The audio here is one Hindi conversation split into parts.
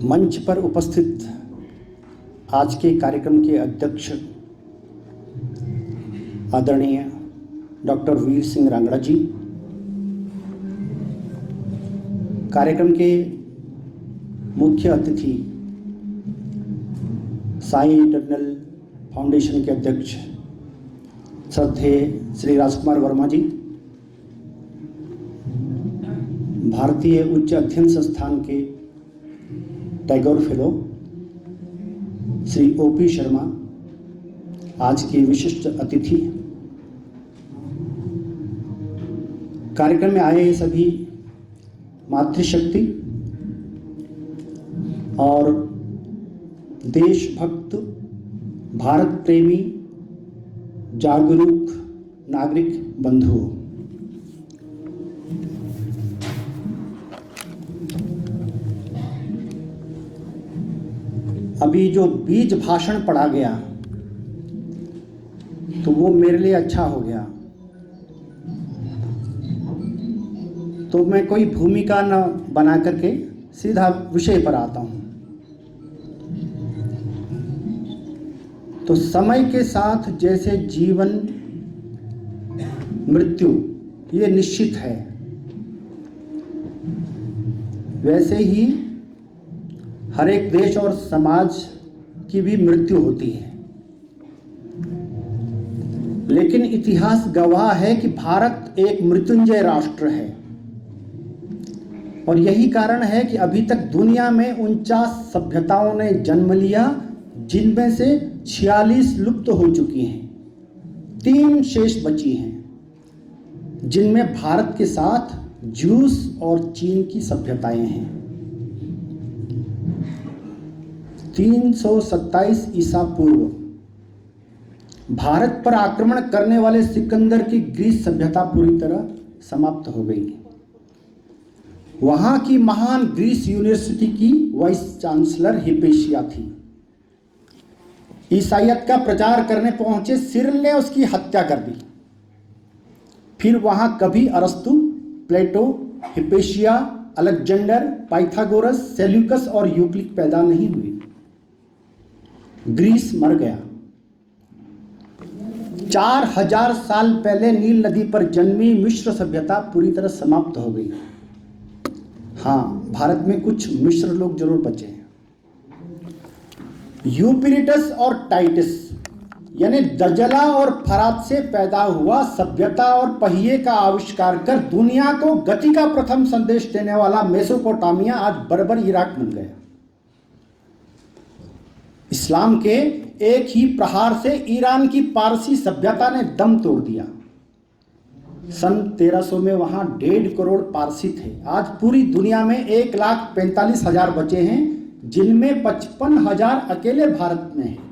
मंच पर उपस्थित आज के कार्यक्रम के अध्यक्ष आदरणीय डॉक्टर वीर सिंह रांगड़ा जी, कार्यक्रम के मुख्य अतिथि साई इंटरनेशनल फाउंडेशन के अध्यक्ष श्रद्धेय श्री राजकुमार वर्मा जी, भारतीय उच्च अध्ययन संस्थान के टैगोर फेलो श्री ओपी शर्मा, आज के विशिष्ट अतिथि, कार्यक्रम में आए सभी मातृशक्ति और देशभक्त, भारत प्रेमी, जागरूक नागरिक बंधुओं, अभी जो बीज भाषण पढ़ा गया तो वो मेरे लिए अच्छा हो गया। तो मैं कोई भूमिका न बना करके सीधा विषय पर आता हूं। तो समय के साथ जैसे जीवन मृत्यु ये निश्चित है, वैसे ही हर एक देश और समाज की भी मृत्यु होती है। लेकिन इतिहास गवाह है कि भारत एक मृत्युंजय राष्ट्र है और यही कारण है कि अभी तक दुनिया में 49 सभ्यताओं ने जन्म लिया, जिनमें से 46 लुप्त हो चुकी हैं, 3 शेष बची हैं, जिनमें भारत के साथ रूस और चीन की सभ्यताएं हैं। 327 ईसा पूर्व भारत पर आक्रमण करने वाले सिकंदर की ग्रीस सभ्यता पूरी तरह समाप्त हो गई। वहां की महान ग्रीस यूनिवर्सिटी की वाइस चांसलर हिपेशिया थी। ईसाइयत का प्रचार करने पहुंचे सिरिल ने उसकी हत्या कर दी। फिर वहां कभी अरस्तु, प्लेटो, हिपेशिया, अलेक्जेंडर, पाइथागोरस, सेल्यूकस और यूक्लिड पैदा नहीं हुए। ग्रीस मर गया। 4000 साल पहले नील नदी पर जन्मी मिस्र सभ्यता पूरी तरह समाप्त हो गई। हाँ, भारत में कुछ मिस्र लोग जरूर बचे हैं। यूपिरिटस और टाइटस यानी दजला और फरात से पैदा हुआ सभ्यता और पहिए का आविष्कार कर दुनिया को गति का प्रथम संदेश देने वाला मेसोपोटामिया आज बर्बर इराक बन गया। इस्लाम के एक ही प्रहार से ईरान की पारसी सभ्यता ने दम तोड़ दिया। सन 1300 में वहां 1.5 करोड़ पारसी थे। आज पूरी दुनिया में 1,45,000 बचे हैं, जिनमें 55,000 अकेले भारत में हैं।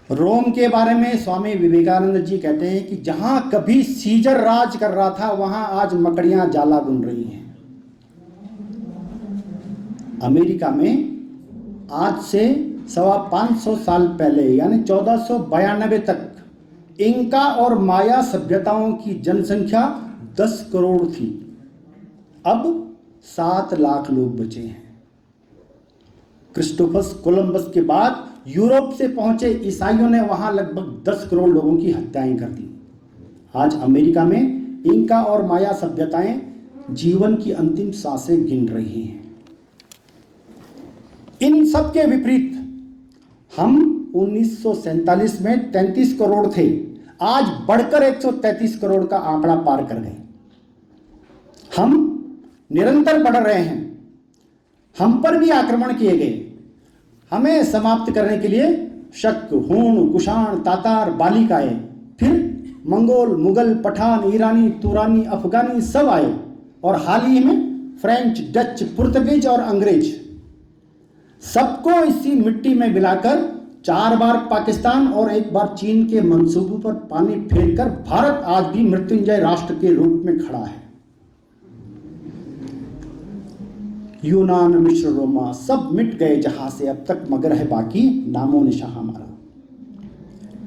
रोम के बारे में स्वामी विवेकानंद जी कहते हैं कि जहां कभी सीजर राज कर रहा था, वहां आज मकड़ियां जाला बुन रही हैं। अमेरिका में आज से 550 साल पहले यानी 1492 तक इंका और माया सभ्यताओं की जनसंख्या 10 करोड़ थी। अब 7 लाख लोग बचे हैं। क्रिस्टोफर कोलंबस के बाद यूरोप से पहुंचे ईसाइयों ने वहां लगभग 10 करोड़ लोगों की हत्याएं कर दी। आज अमेरिका में इंका और माया सभ्यताएं जीवन की अंतिम सांसें गिन रही हैं। इन सब के विपरीत हम 1947 में 33 करोड़ थे, आज बढ़कर 133 करोड़ का आंकड़ा पार कर गए। हम निरंतर बढ़ रहे हैं। हम पर भी आक्रमण किए गए। हमें समाप्त करने के लिए शक, हूण, कुषाण, तातार, बालिक आए, फिर मंगोल, मुगल, पठान, ईरानी, तुरानी, अफगानी सब आए और हाल ही में फ्रेंच, डच, पुर्तगीज और अंग्रेज। सबको इसी मिट्टी में मिलाकर 4 बार पाकिस्तान और 1 बार चीन के मंसूबों पर पानी फेरकर भारत आज भी मृत्युंजय राष्ट्र के रूप में खड़ा है। यूनान, मिस्र, रोमा सब मिट गए जहां से, अब तक मगर है बाकी नामो निशा हमारा।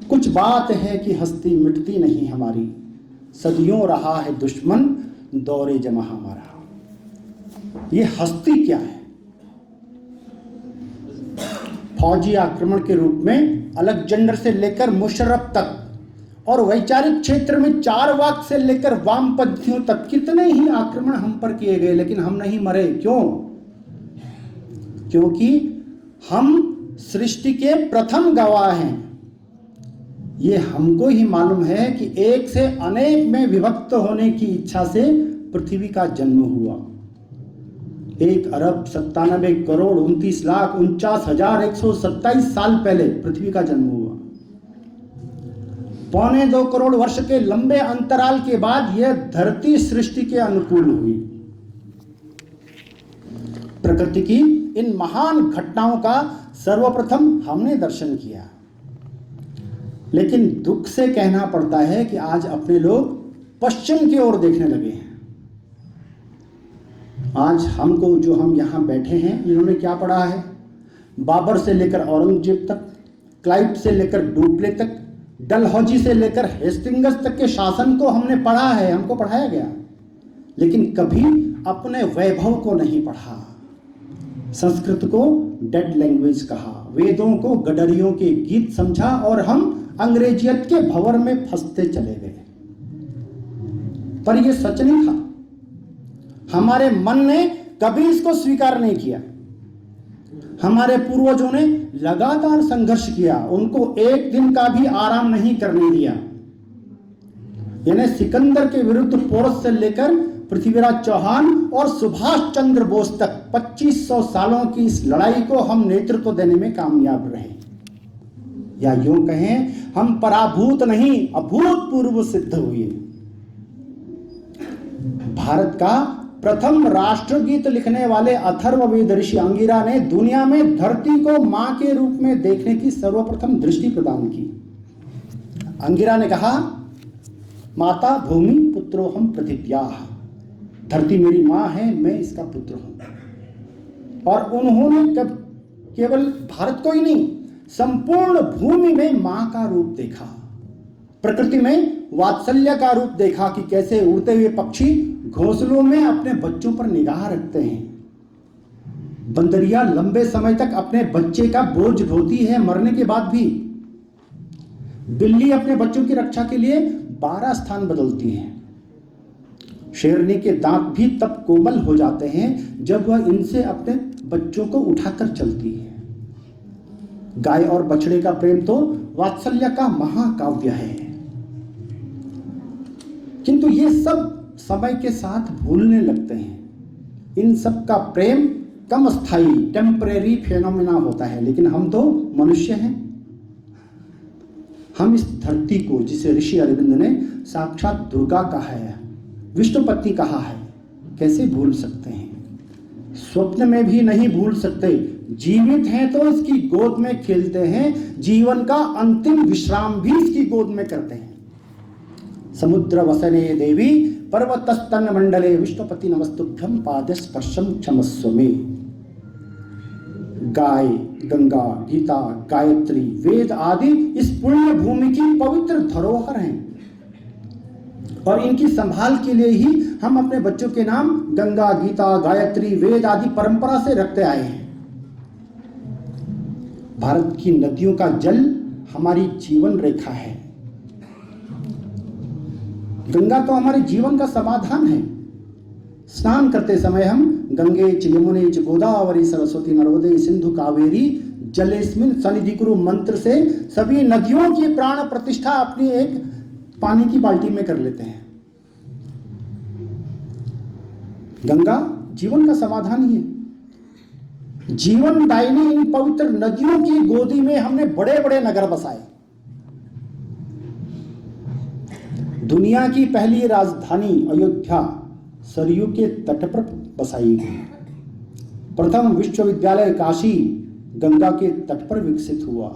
कुछ बात है कि हस्ती मिटती नहीं हमारी, सदियों रहा है दुश्मन दौरे जमा हमारा। ये हस्ती क्या है? फौजी आक्रमण के रूप में अलेक्जेंडर से लेकर मुशर्रफ तक और वैचारिक क्षेत्र में चारवाक से लेकर वामपंथियों तक कितने ही आक्रमण हम पर किए गए, लेकिन हम नहीं मरे। क्यों? क्योंकि हम सृष्टि के प्रथम गवाह हैं। ये हमको ही मालूम है कि एक से अनेक में विभक्त होने की इच्छा से पृथ्वी का जन्म हुआ। 1,97,29,49,127 साल पहले पृथ्वी का जन्म हुआ। 1.25 करोड़ वर्ष के लंबे अंतराल के बाद यह धरती सृष्टि के अनुकूल हुई। प्रकृति की इन महान घटनाओं का सर्वप्रथम हमने दर्शन किया, लेकिन दुख से कहना पड़ता है कि आज अपने लोग पश्चिम की ओर देखने लगे हैं। आज हमको, जो हम यहां बैठे हैं, इन्होंने क्या पढ़ा है? बाबर से लेकर औरंगजेब तक, क्लाइव से लेकर डुप्ले तक, डलहौजी से लेकर हेस्टिंग्स तक के शासन को हमने पढ़ा है, हमको पढ़ाया गया, लेकिन कभी अपने वैभव को नहीं पढ़ा। संस्कृत को डेड लैंग्वेज कहा, वेदों को गडरियों के गीत समझा और हम अंग्रेजियत के भंवर में फंसते चले गए। पर यह सच नहीं था। हमारे मन ने कभी इसको स्वीकार नहीं किया। हमारे पूर्वजों ने लगातार संघर्ष किया, उनको एक दिन का भी आराम नहीं करने दिया। यानी सिकंदर के विरुद्ध पोरस से लेकर पृथ्वीराज चौहान और सुभाष चंद्र बोस तक 2500 सालों की इस लड़ाई को हम नेतृत्व देने में कामयाब रहे। या यूं कहें, हम पराभूत नहीं, अभूतपूर्व सिद्ध हुए। भारत का प्रथम राष्ट्रगीत लिखने वाले अथर्ववेद ऋषि अंगिरा ने दुनिया में धरती को मां के रूप में देखने की सर्वप्रथम दृष्टि प्रदान की। अंगिरा ने कहा, माता भूमि पुत्रोहम पृथिव्याः, धरती मेरी मां है, मैं इसका पुत्र हूं। और उन्होंने केवल भारत को ही नहीं, संपूर्ण भूमि में मां का रूप देखा। प्रकृति में वात्सल्य का रूप देखा कि कैसे उड़ते हुए पक्षी घोंसलों में अपने बच्चों पर निगाह रखते हैं। बंदरिया लंबे समय तक अपने बच्चे का बोझ ढोती है, मरने के बाद भी। बिल्ली अपने बच्चों की रक्षा के लिए 12 स्थान बदलती है। शेरनी के दांत भी तब कोमल हो जाते हैं जब वह इनसे अपने बच्चों को उठाकर चलती है। गाय और बछड़े का प्रेम तो वात्सल्य का महाकाव्य है। किंतु ये सब समय के साथ भूलने लगते हैं। इन सब का प्रेम कम स्थायी, टेम्परेरी फेनोमेना होता है, लेकिन हम तो मनुष्य हैं। हम इस धरती को, जिसे ऋषि अरविंद ने साक्षात दुर्गा कहा है, विष्णुपत्नी कहा है, कैसे भूल सकते हैं? स्वप्न में भी नहीं भूल सकते। जीवित हैं तो इसकी गोद में खेलते हैं, जीवन का अंतिम विश्राम भी इसकी गोद में करते हैं। समुद्र वसने देवी पर्वतस्तन मंडले विष्णुपति नमस्तुभ्यं पाद स्पर्शम क्षमस्व में। गाय, गंगा, गीता, गायत्री, वेद आदि इस पुण्य भूमि की पवित्र धरोहर हैं, और इनकी संभाल के लिए ही हम अपने बच्चों के नाम गंगा, गीता, गायत्री, वेद आदि परंपरा से रखते आए हैं। भारत की नदियों का जल हमारी जीवन रेखा है। गंगा तो हमारे जीवन का समाधान है। स्नान करते समय हम गंगे च यमुने च गोदावरी सरस्वती नर्मदे सिंधु कावेरी जलेस्मिन सन्निधि कुरु मंत्र से सभी नदियों की प्राण प्रतिष्ठा अपनी एक पानी की बाल्टी में कर लेते हैं। गंगा जीवन का समाधान ही है। जीवन दायिनी इन पवित्र नदियों की गोदी में हमने बड़े बड़े नगर बसाए। दुनिया की पहली राजधानी अयोध्या सरयू के तट पर बसाई गई। प्रथम विश्वविद्यालय काशी गंगा के तट पर विकसित हुआ।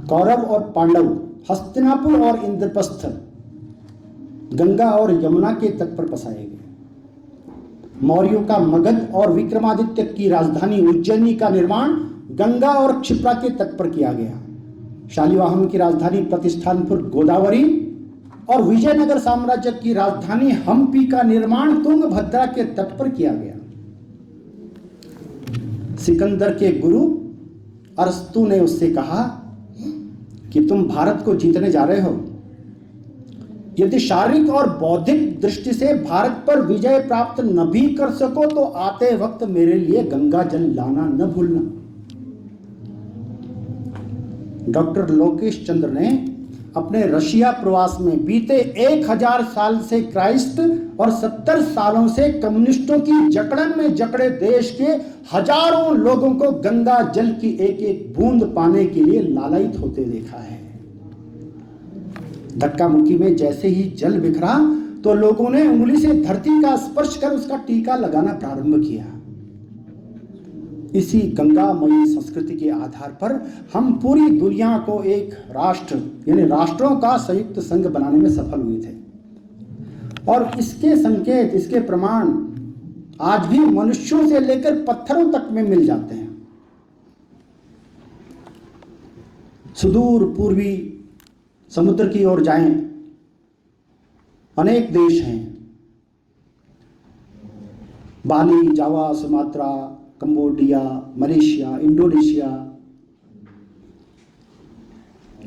कौरव और पांडव, हस्तिनापुर और इंद्रप्रस्थ गंगा और यमुना के तट पर बसाए गए। मौर्यों का मगध और विक्रमादित्य की राजधानी उज्जैनी का निर्माण गंगा और क्षिप्रा के तट पर किया गया। शालिवाहन की राजधानी प्रतिष्ठानपुर गोदावरी और विजयनगर साम्राज्य की राजधानी हम्पी का निर्माण तुंगभद्रा के तट पर किया गया। सिकंदर के गुरु अरस्तु ने उससे कहा कि तुम भारत को जीतने जा रहे हो, यदि शारीरिक और बौद्धिक दृष्टि से भारत पर विजय प्राप्त न भी कर सको तो आते वक्त मेरे लिए गंगा जल लाना न भूलना। डॉक्टर लोकेश चंद्र ने अपने रशिया प्रवास में बीते 1000 साल से क्राइस्ट और 70 सालों से कम्युनिस्टों की जकड़न में जकड़े देश के हजारों लोगों को गंगा जल की एक एक बूंद पाने के लिए लालायित होते देखा है। धक्का मुक्की में जैसे ही जल बिखरा तो लोगों ने उंगली से धरती का स्पर्श कर उसका टीका लगाना प्रारंभ किया। इसी गंगामयी संस्कृति के आधार पर हम पूरी दुनिया को एक राष्ट्र यानी राष्ट्रों का संयुक्त संघ बनाने में सफल हुए थे, और इसके संकेत, इसके प्रमाण आज भी मनुष्यों से लेकर पत्थरों तक में मिल जाते हैं। सुदूर पूर्वी समुद्र की ओर जाएं, अनेक देश हैं, Bali, Java, Sumatra, Cambodia, Malaysia, Indonesia.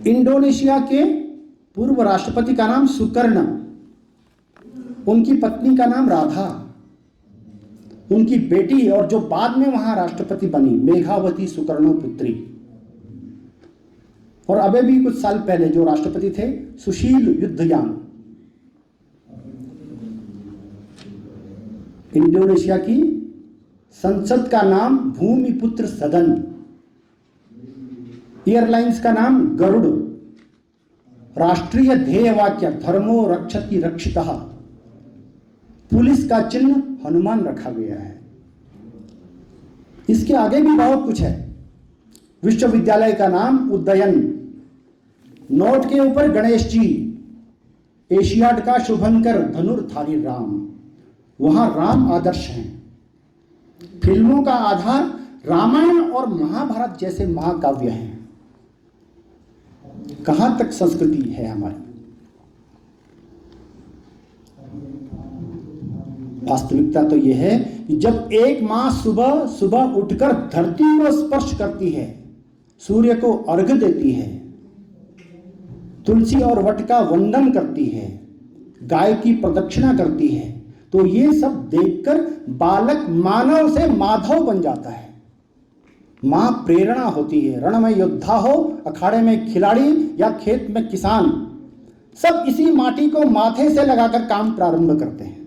Indonesia के पूर्व राष्ट्रपति का नाम सुकर्ण, उनकी पत्नी का नाम राधा, उनकी बेटी और जो बाद में वहां राष्ट्रपति बनी मेघावती सुकर्णोपुत्री, और अबे भी कुछ साल पहले जो राष्ट्रपति थे सुशील युद्धयान। इंडोनेशिया की संसद का नाम भूमिपुत्र सदन, एयरलाइंस का नाम गरुड़, राष्ट्रीय ध्येय वाक्य धर्मो रक्षति रक्षितः, पुलिस का चिन्ह हनुमान रखा गया है। इसके आगे भी बहुत कुछ है। विश्वविद्यालय का नाम उदयन, नोट के ऊपर गणेश जी, एशियाड का शुभंकर, धनुर्धारी राम, वहां राम आदर्श हैं। फिल्मों का आधार रामायण और महाभारत जैसे महाकाव्य हैं। कहां तक संस्कृति है हमारी। वास्तविकता तो यह है कि जब एक मां सुबह सुबह उठकर धरती को स्पर्श करती है, सूर्य को अर्घ्य देती है, तुलसी और वट का वंदन करती है, गाय की प्रदक्षिणा करती है, तो ये सब देखकर बालक मानव से माधव बन जाता है। मां प्रेरणा होती है। रण में योद्धा हो, अखाड़े में खिलाड़ी या खेत में किसान, सब इसी माटी को माथे से लगाकर काम प्रारंभ करते हैं।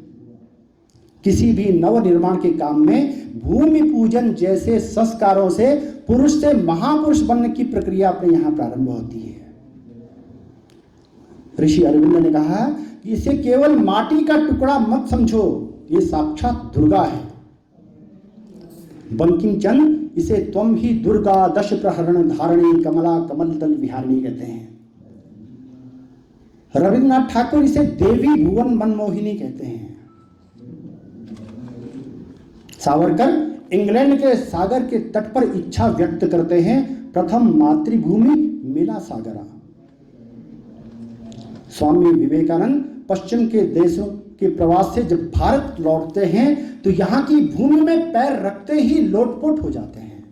किसी भी नव निर्माण के काम में भूमि पूजन जैसे संस्कारों से पुरुष से महापुरुष बनने की प्रक्रिया अपने यहां प्रारंभ होती है। ऋषि अरविंद ने कहा कि इसे केवल माटी का टुकड़ा मत समझो, ये साक्षात दुर्गा है। बंकिम चंद्र इसे त्वम ही दुर्गा दश प्रहरण धारणी कमला कमल दल विहारिणी कहते हैं। रविन्द्रनाथ ठाकुर इसे देवी भुवन मनमोहिनी कहते हैं। सावरकर इंग्लैंड के सागर के तट पर इच्छा व्यक्त करते हैं, प्रथम मातृभूमि मिला सागरा। स्वामी विवेकानंद पश्चिम के देशों के प्रवास से जब भारत लौटते हैं तो यहां की भूमि में पैर रखते ही लोटपोट हो जाते हैं।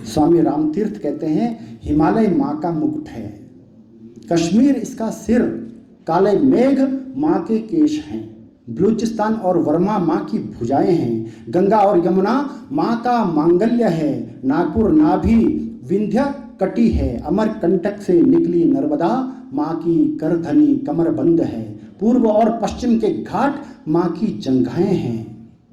स्वामी रामतीर्थ कहते हैं, हिमालय मां का मुकुट है, कश्मीर इसका सिर, काले मेघ मां के केश हैं, बलूचिस्तान और वर्मा मां की भुजाएं हैं, गंगा और यमुना मां का मांगल्य है, नागपुर नाभि विंध्य कटी है, अमरकंटक से निकली नर्मदा मां की करधनी कमरबंद है, पूर्व और पश्चिम के घाट मां की जंघाएं हैं,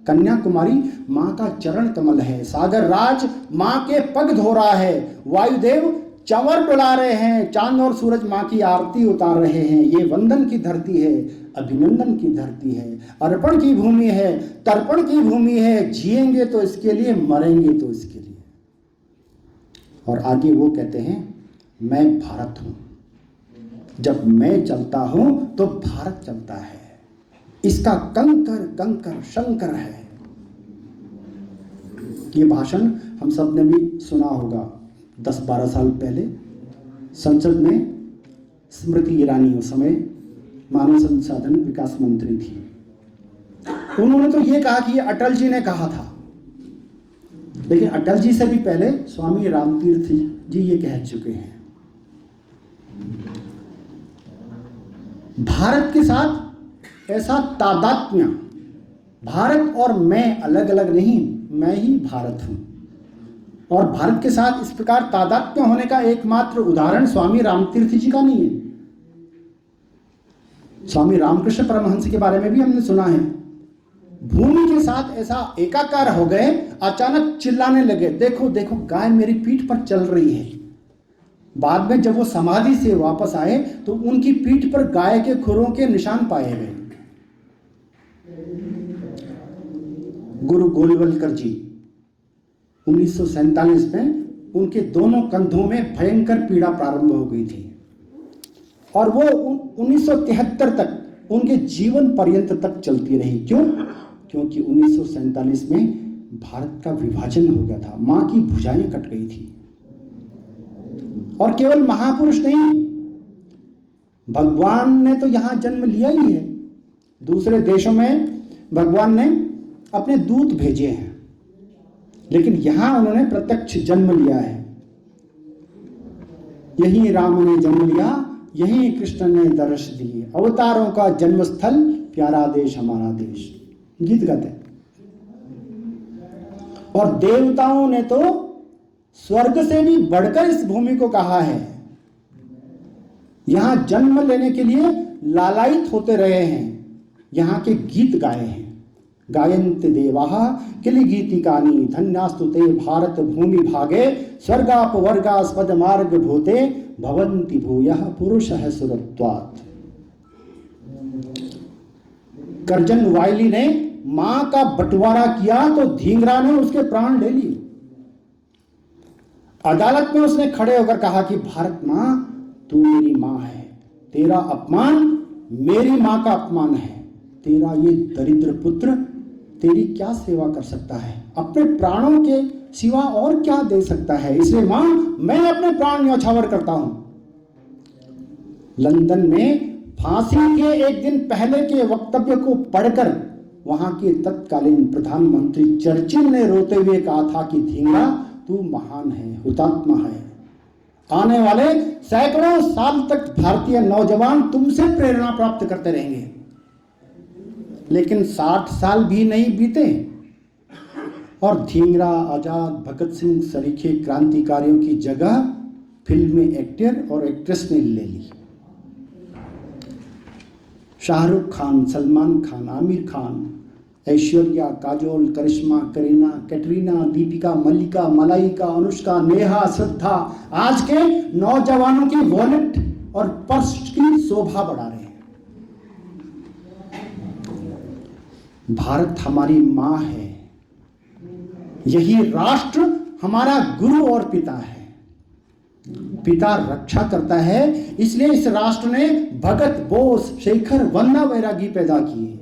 कन्याकुमारी मां का चरण कमल है, सागर राज मां के पग धो रहा है, वायुदेव चंवर डुला रहे हैं, चांद और सूरज मां की आरती उतार रहे हैं। ये वंदन की धरती है, अभिनंदन की धरती है, अर्पण की भूमि है, तर्पण की भूमि है, जिएंगे तो इसके लिए, मरेंगे तो इसके लिए। और आगे वो कहते हैं, मैं भारत हूं, जब मैं चलता हूं तो भारत चलता है, इसका कंकर कंकर शंकर है। ये भाषण हम सब ने भी सुना होगा 10-12 साल पहले संसद में स्मृति ईरानी उस समय मानव संसाधन विकास मंत्री थी। उन्होंने तो ये कहा कि ये अटल जी ने कहा था, लेकिन अटल जी से भी पहले स्वामी रामतीर्थ जी ये कह चुके हैं। भारत के साथ ऐसा तादात्म्य, भारत और मैं अलग अलग नहीं, मैं ही भारत हूं, और भारत के साथ इस प्रकार तादात्म्य होने का एकमात्र उदाहरण स्वामी रामतीर्थ जी का नहीं है। स्वामी रामकृष्ण परमहंस के बारे में भी हमने सुना है, भूमि के साथ ऐसा एकाकार हो गए, अचानक चिल्लाने लगे, देखो देखो गाय मेरी पीठ पर चल रही है। बाद में जब वो समाधि से वापस आए तो उनकी पीठ पर गाय के खुरों के निशान पाए गए। गुरु गोलवलकर जी 1947 में उनके दोनों कंधों में भयंकर पीड़ा प्रारंभ हो गई थी, और वो 1973 तक उनके जीवन पर्यंत तक चलती रही। क्यों? क्योंकि 1947 में भारत का विभाजन हो गया था, मां की भुजाएं कट गई थी। और केवल महापुरुष नहीं, भगवान ने तो यहां जन्म लिया ही है, दूसरे देशों में भगवान ने अपने दूत भेजे हैं, लेकिन यहां उन्होंने प्रत्यक्ष जन्म लिया है। यही राम ने जन्म लिया, यही कृष्ण ने दर्श दिए, अवतारों का जन्मस्थल प्यारा देश हमारा देश, गीत गाते हैं। और देवताओं ने तो स्वर्ग से भी बढ़कर इस भूमि को कहा है, यहां जन्म लेने के लिए लालायित होते रहे हैं, यहां के गीत गाए हैं। गायन्ति देवाः किल गीतिकानि धन्यास्तु ते भारत भूमि भागे स्वर्गापवर्गास्पद मार्ग भूते भवन्ति भूयः पुरुषः सुरत्वात्। करजन वायली ने मां का बंटवारा किया तो धींगरा ने उसके प्राण ले लिए। अदालत में उसने खड़े होकर कहा कि भारत मां तू मेरी मां है, तेरा अपमान मेरी मां का अपमान है, तेरा ये दरिद्र पुत्र तेरी क्या सेवा कर सकता है, अपने प्राणों के सिवा और क्या दे सकता है, इसलिए मां मैं अपने प्राण न्यौछावर करता हूं। लंदन में फांसी के एक दिन पहले के वक्तव्य को पढ़कर वहां के तत्कालीन प्रधानमंत्री चर्चिल ने रोते हुए कहा था कि धींगरा तू महान है, हुतात्मा है, आने वाले सैकड़ों साल तक भारतीय नौजवान तुमसे प्रेरणा प्राप्त करते रहेंगे। लेकिन 60 साल भी नहीं बीते और धींगरा, आजाद, भगत सिंह सरीखे क्रांतिकारियों की जगह फिल्म में एक्टर और एक्ट्रेस ने ले ली। शाहरुख खान, सलमान खान, आमिर खान, ऐश्वर्या, काजोल, करिश्मा, करीना, कैटरीना, दीपिका, मल्लिका, मलाइका, अनुष्का, नेहा, श्रद्धा आज के नौजवानों की वॉलेट और पर्स की शोभा बढ़ा रहे हैं। भारत हमारी मां है, यही राष्ट्र हमारा गुरु और पिता है। पिता रक्षा करता है, इसलिए इस राष्ट्र ने भगत, बोस, शेखर, वन्ना वैरागी पैदा किए,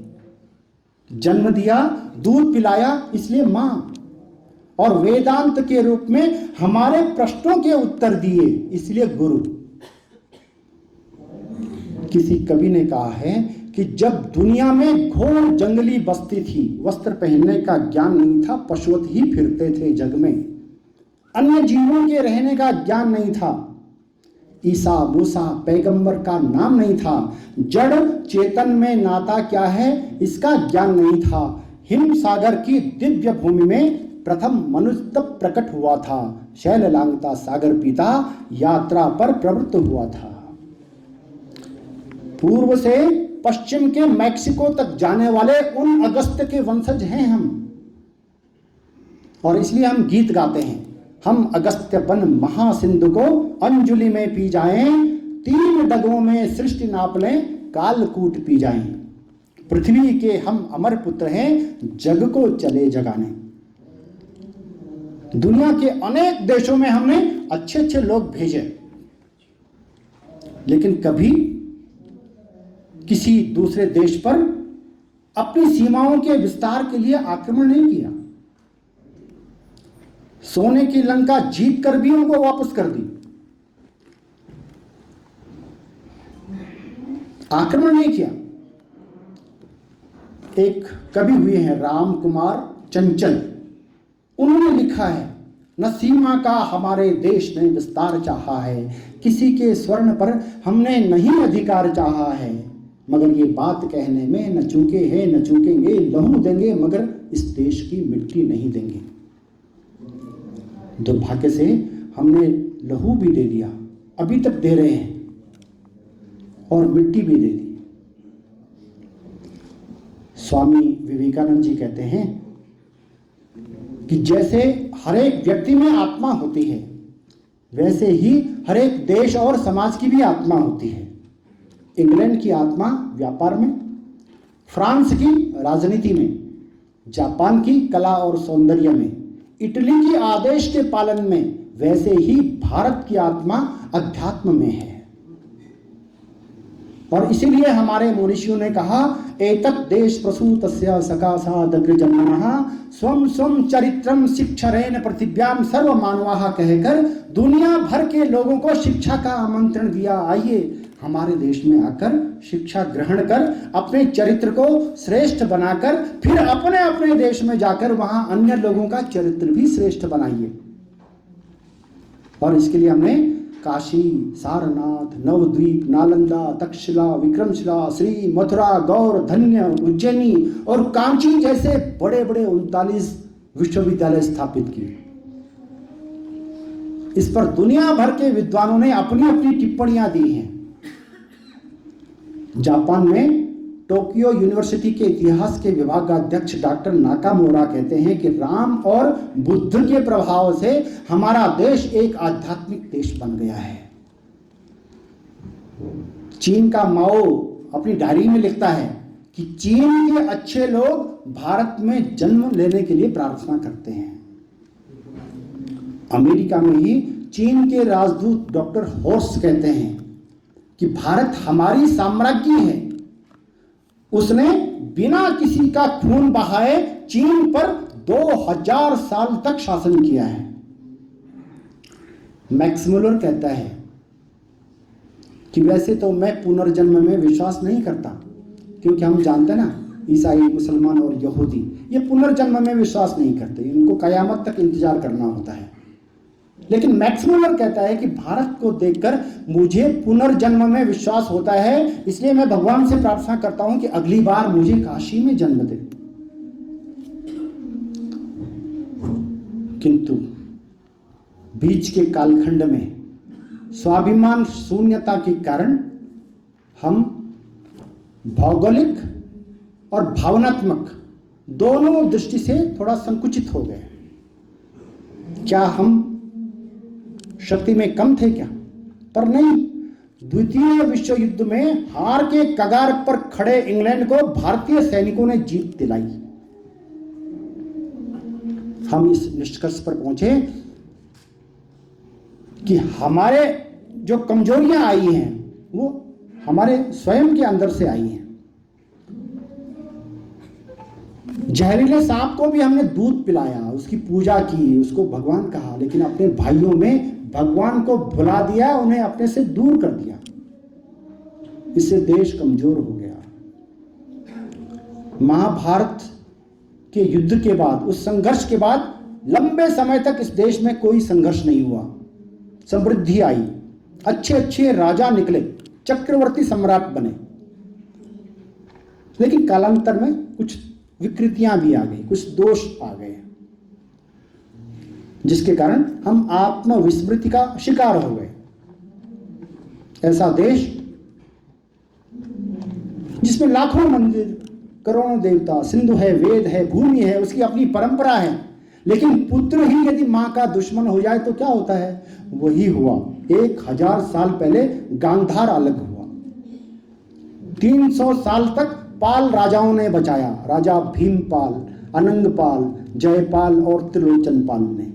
जन्म दिया, दूध पिलाया, इसलिए मां, और वेदांत के रूप में हमारे प्रश्नों के उत्तर दिए, इसलिए गुरु। किसी कवि ने कहा है कि जब दुनिया में घोर जंगली बस्ती थी, वस्त्र पहनने का ज्ञान नहीं था, पशुवत ही फिरते थे जग में, अन्य जीवों के रहने का ज्ञान नहीं था, ईसा, मूसा, पैगंबर का नाम नहीं था, जड़ चेतन में नाता क्या है इसका ज्ञान नहीं था, हिम सागर की दिव्य भूमि में प्रथम मनुष्य तब प्रकट हुआ था, शैल लांगता सागर पीता यात्रा पर प्रवृत्त हुआ था। पूर्व से पश्चिम के मैक्सिको तक जाने वाले उन अगस्त्य के वंशज हैं हम, और इसलिए हम गीत गाते हैं, हम अगस्त्य बन महासिंधु को अंजुलि में पी जाएं, 3 डगों में सृष्टि नाप लें, कालकूट पी जाएं, पृथ्वी के हम अमर पुत्र हैं, जग को चले जगाने। दुनिया के अनेक देशों में हमने अच्छे अच्छे लोग भेजे, लेकिन कभी किसी दूसरे देश पर अपनी सीमाओं के विस्तार के लिए आक्रमण नहीं किया, सोने की लंका जीत कर भी उनको वापस कर दी। आक्रमण नहीं किया। एक कवि हुए हैं राम कुमार चंचल, उन्होंने लिखा है, न सीमा का हमारे देश ने विस्तार चाहा है, किसी के स्वर्ण पर हमने नहीं अधिकार चाहा है, मगर ये बात कहने में न चूके हैं न चूकेंगे, लहू देंगे मगर इस देश की मिट्टी नहीं देंगे। दुर्भाग्य से हमने लहू भी दे दिया, अभी तक दे रहे हैं, और मिट्टी भी दे दी। स्वामी विवेकानंद जी कहते हैं कि जैसे हर एक व्यक्ति में आत्मा होती है, वैसे ही हर एक देश और समाज की भी आत्मा होती है। इंग्लैंड की आत्मा व्यापार में, फ्रांस की राजनीति में, जापान की कला और सौंदर्य में, इटली की आदेश के पालन में, वैसे ही भारत की आत्मा अध्यात्म में है। और इसीलिए हमारे मनीषियों ने कहा, एतत् देश प्रसूतस्य सकाशादग्रजन्मनः स्वं स्वं चरित्रम शिक्षरेण पृथिव्याम सर्व मानवाः कहकर दुनिया भर के लोगों को शिक्षा का आमंत्रण दिया। आइए हमारे देश में आकर शिक्षा ग्रहण कर अपने चरित्र को श्रेष्ठ बनाकर फिर अपने अपने देश में जाकर वहां अन्य लोगों का चरित्र भी श्रेष्ठ बनाइए। और इसके लिए हमने काशी, सारनाथ, नवद्वीप, नालंदा, तक्षशिला, विक्रमशिला, श्री, मथुरा, गौर, धन्य, उज्जैनी और कांची जैसे बड़े बड़े 39 विश्वविद्यालय स्थापित किए। इस पर दुनिया भर के विद्वानों ने अपनी अपनी टिप्पणियां दी हैं। जापान में टोक्यो यूनिवर्सिटी के इतिहास के विभागाध्यक्ष डॉक्टर नाकामोरा कहते हैं कि राम और बुद्ध के प्रभाव से हमारा देश एक आध्यात्मिक देश बन गया है। चीन का माओ अपनी डायरी में लिखता है कि चीन के अच्छे लोग भारत में जन्म लेने के लिए प्रार्थना करते हैं। अमेरिका में ही चीन के राजदूत डॉक्टर हॉर्स कहते हैं कि भारत हमारी साम्राज्ञी है, उसने बिना किसी का खून बहाए चीन पर 2000 साल तक शासन किया है। मैक्स मुलर कहता है कि वैसे तो मैं पुनर्जन्म में विश्वास नहीं करता, क्योंकि हम जानते हैं ना, ईसाई, मुसलमान और यहूदी ये पुनर्जन्म में विश्वास नहीं करते, इनको कयामत तक इंतजार करना होता है। लेकिन मैक्स मुलर कहता है कि भारत को देखकर मुझे पुनर्जन्म में विश्वास होता है, इसलिए मैं भगवान से प्रार्थना करता हूं कि अगली बार मुझे काशी में जन्म दे। किंतु बीच के कालखंड में स्वाभिमान शून्यता के कारण हम भौगोलिक और भावनात्मक दोनों दृष्टि से थोड़ा संकुचित हो गए। क्या हम शक्ति में कम थे क्या? पर नहीं, द्वितीय विश्व युद्ध में हार के कगार पर खड़े इंग्लैंड को भारतीय सैनिकों ने जीत दिलाई। हम इस निष्कर्ष पर पहुंचे कि हमारे जो कमजोरियां आई हैं वो हमारे स्वयं के अंदर से आई हैं। जहरीले सांप को भी हमने दूध पिलाया, उसकी पूजा की, उसको भगवान कहा, लेकिन अपने भाइयों में भगवान को भुला दिया, उन्हें अपने से दूर कर दिया। इससे देश कमजोर हो गया। महाभारत के युद्ध के बाद, उस संघर्ष के बाद लंबे समय तक इस देश में कोई संघर्ष नहीं हुआ। समृद्धि आई, अच्छे अच्छे राजा निकले, चक्रवर्ती सम्राट बने। लेकिन कालांतर में कुछ विकृतियां भी आ गई, कुछ दोष आ गए, जिसके कारण हम आत्मविस्मृति का शिकार हो गए। ऐसा देश जिसमें लाखों मंदिर, करोड़ों देवता, सिंधु है, वेद है, भूमि है, उसकी अपनी परंपरा है, लेकिन पुत्र ही यदि मां का दुश्मन हो जाए तो क्या होता है? वही हुआ 1000 साल पहले गांधार अलग हुआ। 300 साल तक पाल राजाओं ने बचाया, राजा भीमपाल, अनंगपाल, जयपाल और त्रिलोचनपाल ने।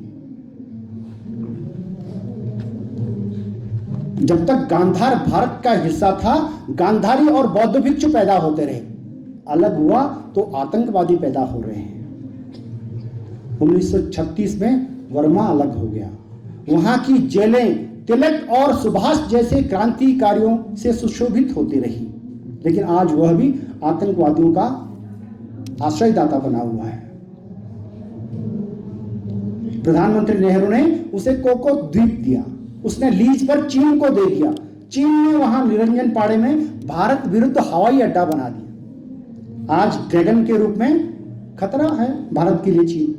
जब तक गांधार भारत का हिस्सा था, गांधारी और बौद्ध भिक्षु पैदा होते रहे। अलग हुआ तो आतंकवादी पैदा हो रहे हैं। 1936 में वर्मा अलग हो गया। वहां की जेलें तिलक और सुभाष जैसे क्रांतिकारियों से सुशोभित होती रही। लेकिन आज वह भी आतंकवादियों का आश्रयदाता बना हुआ है। प्रधानमंत्री नेहरू ने उसे कोको द्वीप दिया, उसने लीज पर चीन को दे दिया। चीन ने वहां निरंजन पाड़े में भारत विरुद्ध हवाई अड्डा बना दिया। आज ड्रैगन के रूप में खतरा है भारत के लिए चीन।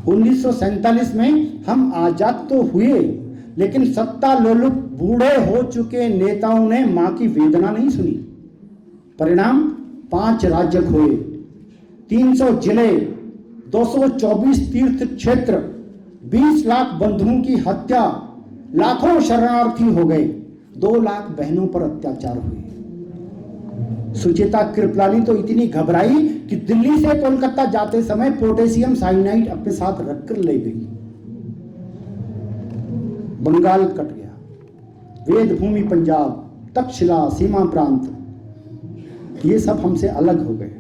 1947 में हम आजाद तो हुए, लेकिन सत्ता लोलुप बूढ़े हो चुके नेताओं ने मां की वेदना नहीं सुनी। परिणाम 5 राज्य खोए, 300 जिले, 224 तीर्थ क्षेत्र, 20 लाख बंधुओं की हत्या, लाखों शरणार्थी हो गए, 2 लाख बहनों पर अत्याचार हुए। सुचेता कृपलानी तो इतनी घबराई कि दिल्ली से कोलकाता जाते समय पोटेशियम साइनाइड अपने साथ रखकर ले गई। बंगाल कट गया, वेद भूमि पंजाब, तक्षशिला, सीमा प्रांत, ये सब हमसे अलग हो गए।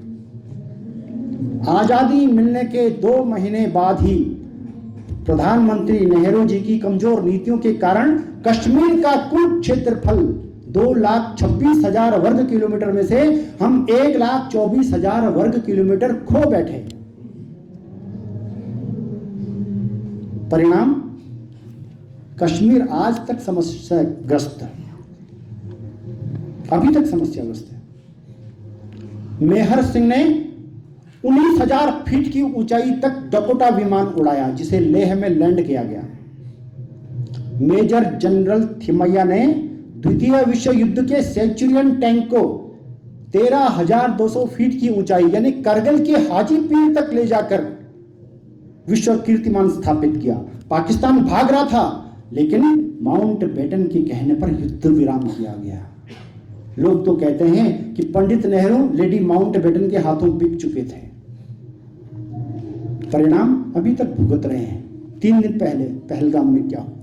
आजादी मिलने के 2 महीने बाद ही प्रधानमंत्री नेहरू जी की कमजोर नीतियों के कारण कश्मीर का कुल क्षेत्रफल 2,26,000 वर्ग किलोमीटर में से हम 1,24,000 वर्ग किलोमीटर खो बैठे। परिणाम, कश्मीर आज तक समस्याग्रस्त है, अभी तक समस्याग्रस्त है। मेहर सिंह ने 19,000 फीट की ऊंचाई तक डकोटा विमान उड़ाया, जिसे लेह में लैंड किया गया। मेजर जनरल थिमैया ने द्वितीय विश्व युद्ध के सेंचुरियन टैंक को 13,200 फीट की ऊंचाई यानी करगिल के हाजीपीर तक ले जाकर विश्व कीर्तिमान स्थापित किया। पाकिस्तान भाग रहा था, लेकिन माउंट बेटन के कहने पर युद्ध विराम किया गया। लोग तो कहते हैं कि Pandit Nehru lady mount batten के हाथों बिक चुके थे। परिणाम अभी तक भुगत रहे हैं। 3 दिन पहले पहलगाम में क्या हुआ?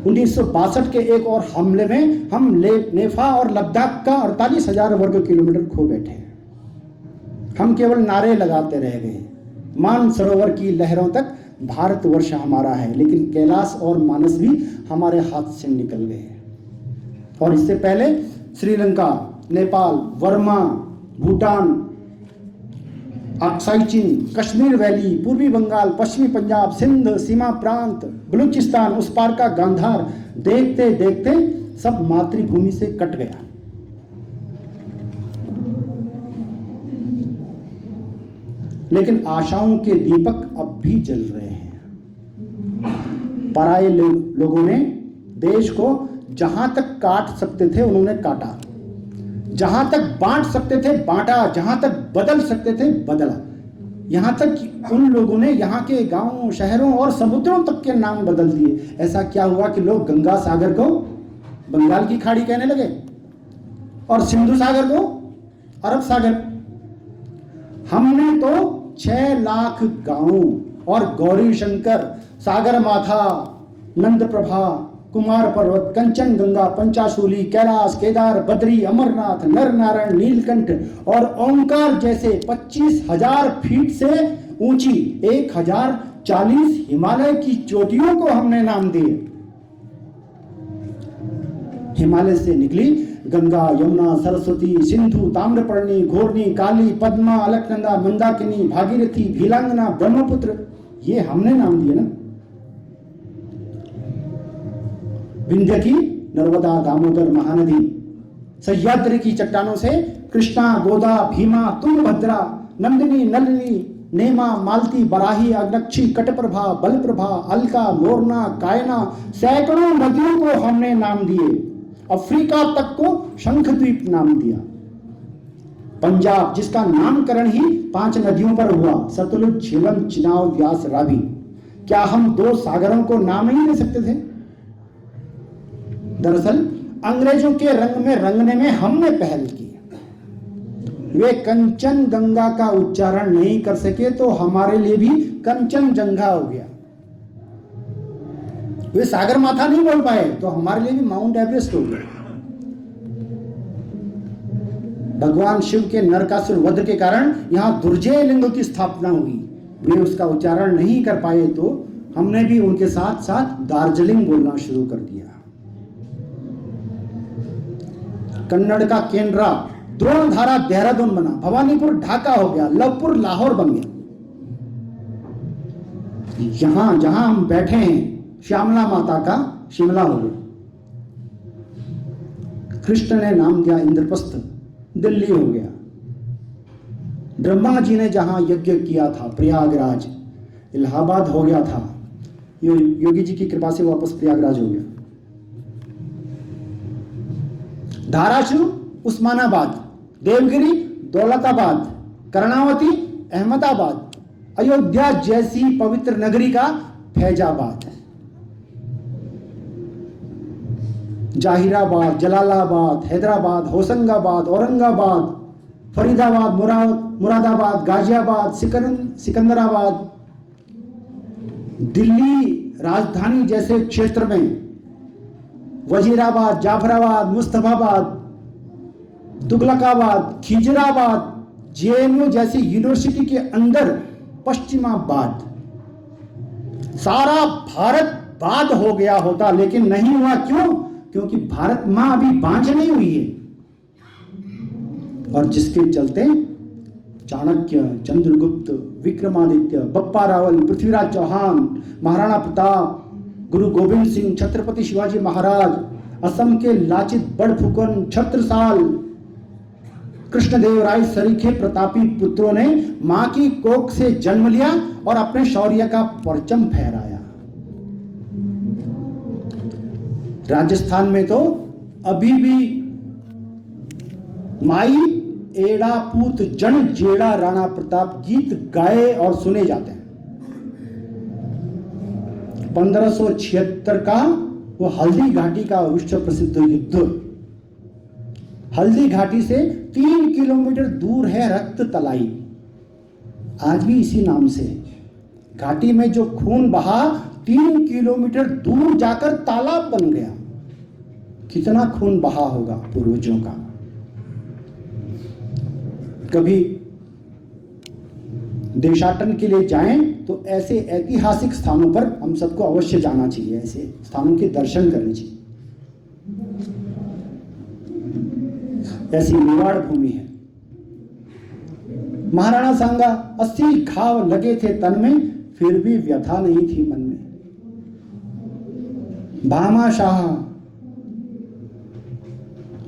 1962 के एक और हमले में हम नेफा और लद्दाख का 48,000 वर्ग किलोमीटर खो बैठे हैं। हम केवल नारे लगाते रह गए। मान सरोवर की लहरों तक भारतवर्ष हमारा है, लेकिन कैलाश और मानस भी हमारे हाथ से निकल गए। और इससे पहले श्रीलंका, नेपाल, वर्मा, भूटान, अक्साई चीन, कश्मीर वैली, पूर्वी बंगाल, पश्चिमी पंजाब, सिंध, सीमा प्रांत, बलूचिस्तान, उस पार का गांधार, देखते देखते सब मातृभूमि से कट गया। लेकिन आशाओं के दीपक अब भी जल रहे हैं। पराये लोगों ने देश को जहां तक काट सकते थे उन्होंने काटा, जहां तक बांट सकते थे बांटा, जहां तक बदल सकते थे बदला। यहां तक कि उन लोगों ने यहां के गांवों, शहरों और समुद्रों तक के नाम बदल दिए। ऐसा क्या हुआ कि लोग गंगा सागर को बंगाल की खाड़ी कहने लगे और सिंधु सागर को अरब सागर। हमने तो 6 लाख गांवों और गौरी शंकर, सागर माथा, नंद प्रभा, कुमार पर्वत, कंचनगंगा, पंचाशूली, कैलाश, केदार, बद्री, अमरनाथ, नर नारायण, नीलकंठ और ओंकार जैसे 25,000 फीट से ऊंची 1,040 हिमालय की चोटियों को हमने नाम दिए। हिमालय से निकली गंगा, यमुना, सरस्वती, सिंधु, ताम्रपर्णी, घोरनी, काली, पद्मा, अलकनंदा, मंदाकिनी, भागीरथी, भीलांगना, ब्रह्मपुत्र, ये हमने नाम दिए ना। विंध्य की नर्मदा, दामोदर, महानदी, सह्याद्री की चट्टानों से कृष्णा, गोदा, भीमा, तुंगभद्रा, नंदिनी, नलिनी, नेमा, मालती, बराही, अग्नक्षी, कटप्रभा, बलप्रभा, अलका, मोरना, कायना, सैकड़ों नदियों को हमने नाम दिए। अफ्रीका तक को शंखद्वीप नाम दिया। पंजाब, जिसका नामकरण ही 5 नदियों पर हुआ, सतलुज, झेलम, चिनाब, व्यास, रावी, क्या हम 2 सागरों को नाम नहीं दे सकते थे? दरअसल अंग्रेजों के रंग में रंगने में हमने पहल की। वे कंचन गंगा का उच्चारण नहीं कर सके तो हमारे लिए भी कंचनजंगा हो गया। वे सागर माथा नहीं बोल पाए तो हमारे लिए भी माउंट एवरेस्ट हो गया। भगवान शिव के नरकासुर वध के कारण यहां दुर्जय लिंग की स्थापना हुई। वे उसका उच्चारण नहीं कर पाए तो हमने भी उनके साथ साथ दार्जिलिंग बोलना शुरू कर दिया। कन्नड़ का केंद्रा द्रोणधारा देहरादून बना, भवानीपुर ढाका हो गया, लवपुर लाहौर बन गया। यहां जहां हम बैठे हैं श्यामला माता का शिमला हो गया। कृष्ण ने नाम दिया इंद्रप्रस्थ, दिल्ली हो गया। ब्रह्मा जी ने जहां यज्ञ किया था प्रयागराज, इलाहाबाद हो गया था। योगी जी की कृपा से वापस प्रयागराज हो गया। धाराशिव उस्मानाबाद, देवगिरी दौलताबाद, कर्णावती अहमदाबाद, अयोध्या जैसी पवित्र नगरी का फैजाबाद, जाहिराबाद, जलालाबाद, हैदराबाद, होशंगाबाद, औरंगाबाद, फरीदाबाद, मुरादाबाद, गाजियाबाद, सिकंदराबाद, दिल्ली राजधानी जैसे क्षेत्र में वजीराबाद, जाफराबाद, मुस्तफाबाद, तुगलकाबाद, खिजराबाद, जेएनयू जैसी यूनिवर्सिटी के अंदर पश्चिमाबाद, सारा भारत बाद हो गया होता, लेकिन नहीं हुआ। क्यों? क्योंकि भारत मां अभी बांझ नहीं हुई है। और जिसके चलते चाणक्य, चंद्रगुप्त, विक्रमादित्य, बप्पा रावल, पृथ्वीराज चौहान, महाराणा प्रताप, गुरु गोविंद सिंह, छत्रपति शिवाजी महाराज, असम के लाचित बड़फुकन, छत्रसाल, कृष्णदेव राय सरीखे प्रतापी पुत्रों ने मां की कोख से जन्म लिया और अपने शौर्य का परचम फहराया। राजस्थान में तो अभी भी माई एड़ा पूत जन जेड़ा राणा प्रताप गीत गाए और सुने जाते हैं। 1576 का वो हल्दी घाटी का विश्व प्रसिद्ध युद्ध, हल्दी घाटी से 3 किलोमीटर दूर है रक्त तलाई, आज भी इसी नाम से। घाटी में जो खून बहा 3 किलोमीटर दूर जाकर तालाब बन गया। कितना खून बहा होगा पूर्वजों का। कभी देशाटन के लिए जाएं तो ऐसे ऐतिहासिक स्थानों पर हम सबको अवश्य जाना चाहिए, ऐसे स्थानों के दर्शन करने चाहिए। ऐसी मेवाड़ भूमि है। महाराणा सांगा 80 घाव लगे थे तन में, फिर भी व्यथा नहीं थी मन में। भामाशाह,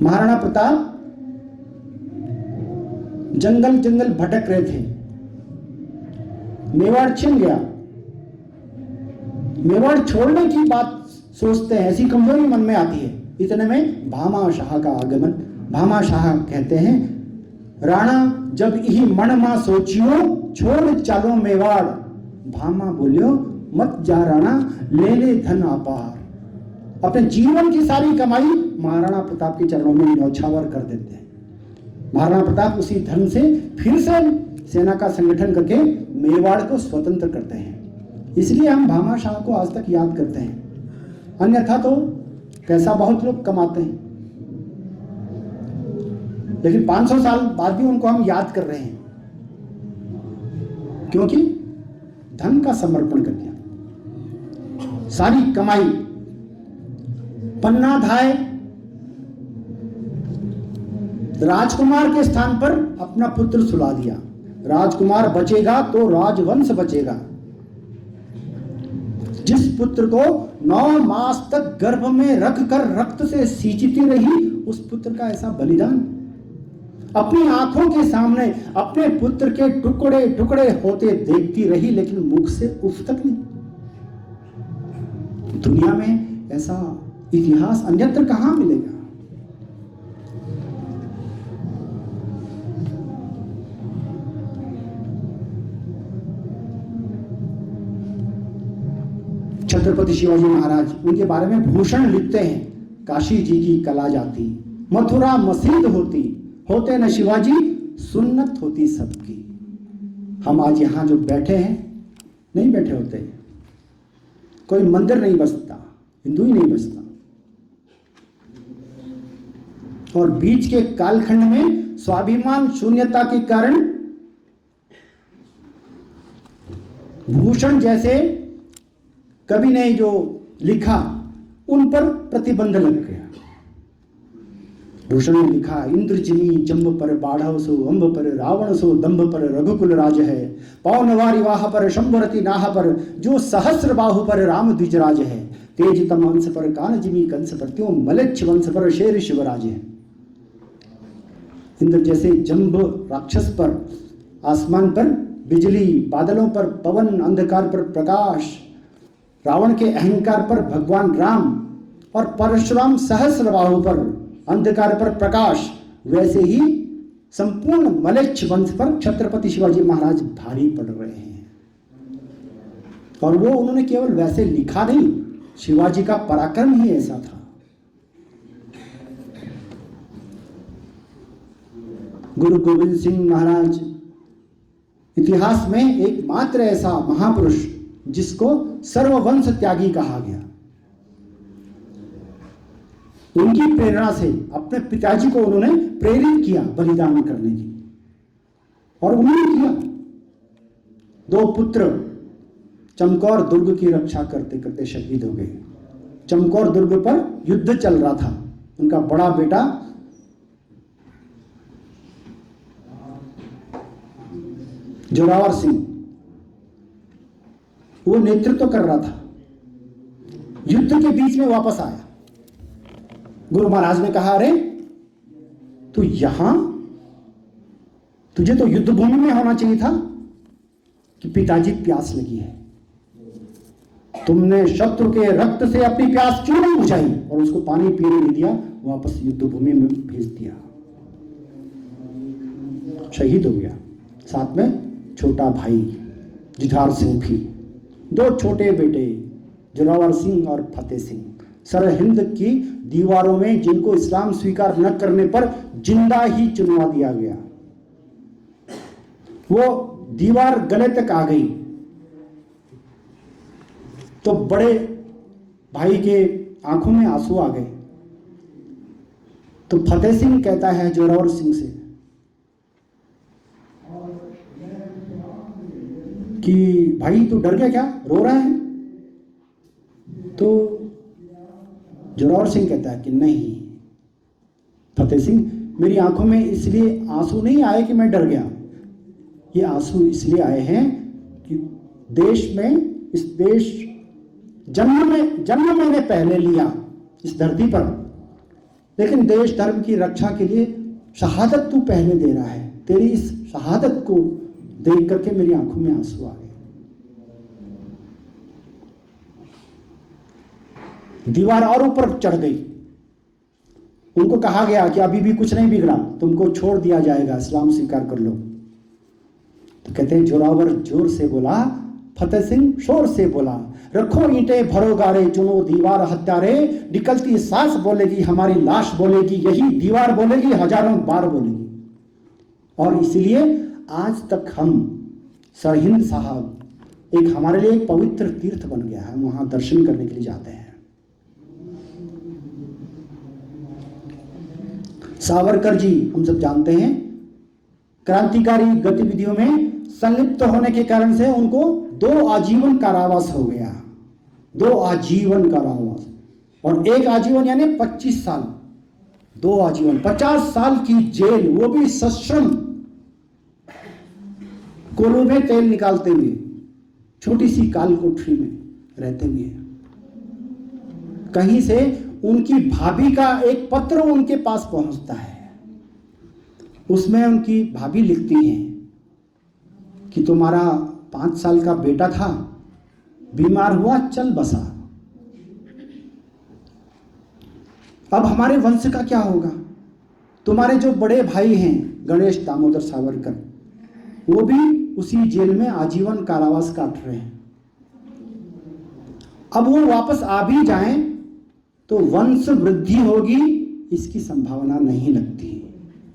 महाराणा प्रताप जंगल जंगल भटक रहे थे, मेवाड़ छिन गया। मेवाड़ छोड़ने की बात सोचते हैं, ऐसी कमजोरी मन में आती है। इतने में भामाशाह का आगमन। भामाशाह कहते हैं, राणा जब ही मन मा सोचियो, छोड़ चालो मेवाड़। भामा बोलियो, मत जा राणा, ले ले धन अपार। अपने जीवन की सारी कमाई महाराणा प्रताप के चरणों में न्यौछावर कर देते हैं। महाराणा प्रताप उसी धन से फिर से सेना का संगठन करके मेवाड़ को स्वतंत्र करते हैं। इसलिए हम भामाशाह को आज तक याद करते हैं। अन्यथा तो पैसा बहुत लोग कमाते हैं, लेकिन 500 साल बाद भी उनको हम याद कर रहे हैं, क्योंकि धन का समर्पण कर दिया, सारी कमाई। पन्ना धाय राजकुमार के स्थान पर अपना पुत्र सुला दिया। राजकुमार बचेगा तो राजवंश बचेगा। जिस पुत्र को 9 मास तक गर्भ में रखकर रक्त से सींचती रही, उस पुत्र का ऐसा बलिदान। अपनी आंखों के सामने अपने पुत्र के टुकड़े टुकड़े होते देखती रही, लेकिन मुख से उफ तक नहीं। दुनिया में ऐसा इतिहास अन्यत्र कहां मिलेगा? छत्रपति शिवाजी महाराज, उनके बारे में भूषण लिखते हैं, काशी जी की कला जाती, मथुरा मसीद होती, होते न शिवाजी, सुन्नत होती सबकी। हम आज यहां जो बैठे हैं, नहीं बैठे होते, कोई मंदिर नहीं बसता, हिंदू ही नहीं बसता। और बीच के कालखंड में स्वाभिमान शून्यता के कारण भूषण जैसे कवि ने जो लिखा उन पर प्रतिबंध लग गया। भूषण ने लिखा, इंद्र जिनी जम्ब पर बाढ़व सो, अम्ब पर रावण सो, दंभ पर रघुकुल राज है, पौनवारी वाह पर शंभरति नाह पर, जो सहस्र बाहु पर राम द्विजराज है, तेज तम अंश पर कान जिमी कंस पर, त्यों मलेच्छ वंश पर शेर शिवराज है। इंद्र जैसे जंब राक्षस पर, आसमान पर बिजली, बादलों पर पवन, अंधकार पर प्रकाश, रावण के अहंकार पर भगवान राम, और परशुराम सहस्र बाहु पर, अंधकार पर प्रकाश, वैसे ही संपूर्ण मलेच्छ वंश पर छत्रपति शिवाजी महाराज भारी पड़ रहे हैं। और वो उन्होंने केवल वैसे लिखा नहीं, शिवाजी का पराक्रम ही ऐसा था। गुरु गोविंद सिंह महाराज इतिहास में एकमात्र ऐसा महापुरुष जिसको सर्ववंश त्यागी कहा गया। उनकी प्रेरणा से अपने पिताजी को उन्होंने प्रेरित किया बलिदान करने की, और उन्होंने किया। 2 पुत्र चमकौर दुर्ग की रक्षा करते करते शहीद हो गए। चमकौर दुर्ग पर युद्ध चल रहा था। उनका बड़ा बेटा जोरावर सिंह वो नेतृत्व कर रहा था। युद्ध के बीच में वापस आया। गुरु महाराज ने कहा, अरे तू यहां, तुझे तो युद्ध भूमि में होना चाहिए था। कि पिताजी प्यास लगी है, तुमने शत्रु के रक्त से अपनी प्यास क्यों नहीं बुझाई और उसको पानी पीने नहीं दिया, वापस युद्ध भूमि में भेज दिया। शहीद हो गया। साथ में छोटा भाई जुझार सिंह भी, 2 छोटे बेटे जोरावर सिंह और फतेह सिंह। सरहिंद की दीवारों में जिनको इस्लाम स्वीकार न करने पर जिंदा ही चुनवा दिया गया। वो दीवार गले तक आ गई तो बड़े भाई के आंखों में आंसू आ गए। तो फतेह सिंह कहता है जोरावर सिंह से कि भाई तू डर गया क्या, रो रहा है? तो जोरावर सिंह कहता है कि नहीं फतेह सिंह, मेरी आंखों में इसलिए आंसू नहीं आए कि मैं डर गया, ये आंसू इसलिए आए हैं कि देश में, इस देश जन्म मैंने पहले लिया इस धरती पर, लेकिन देश धर्म की रक्षा के लिए शहादत तू पहले दे रहा है। तेरी इस शहादत को देख करके मेरी आंखों में आंसू आ गए। दीवार और ऊपर चढ़ गई। उनको कहा गया कि अभी भी कुछ नहीं बिगड़ा, तुमको छोड़ दिया जाएगा, इस्लाम स्वीकार कर लो। तो कहते हैं जोरावर जोर से बोला, फतेह सिंह शोर से बोला, रखो ईंटें भरो गारे, चुनो दीवार हत्यारे, निकलती सांस बोलेगी हमारी लाश बोलेगी, यही दीवार बोलेगी हजारों बार बोलेगी। और इसलिए आज तक हम सरहिंद साहब एक हमारे लिए एक पवित्र तीर्थ बन गया है, वहां दर्शन करने के लिए जाते हैं। सावरकर जी हम सब जानते हैं, क्रांतिकारी गतिविधियों में संलिप्त होने के कारण से उनको 2 आजीवन कारावास हो गया। 2 आजीवन कारावास और 1 आजीवन यानी 25 साल, 2 आजीवन 50 साल की जेल, वो भी सश्रम, कोलों में तेल निकालते हुए, छोटी सी काल कोठरी में रहते हुए। कहीं से उनकी भाभी का एक पत्र उनके पास पहुंचता है। उसमें उनकी भाभी लिखती हैं कि तुम्हारा 5 साल का बेटा था, बीमार हुआ, चल बसा, अब हमारे वंश का क्या होगा? तुम्हारे जो बड़े भाई हैं गणेश दामोदर सावरकर, वो भी उसी जेल में आजीवन कारावास काट रहे हैं। अब वो वापस आ भी जाएं तो वंश वृद्धि होगी इसकी संभावना नहीं लगती,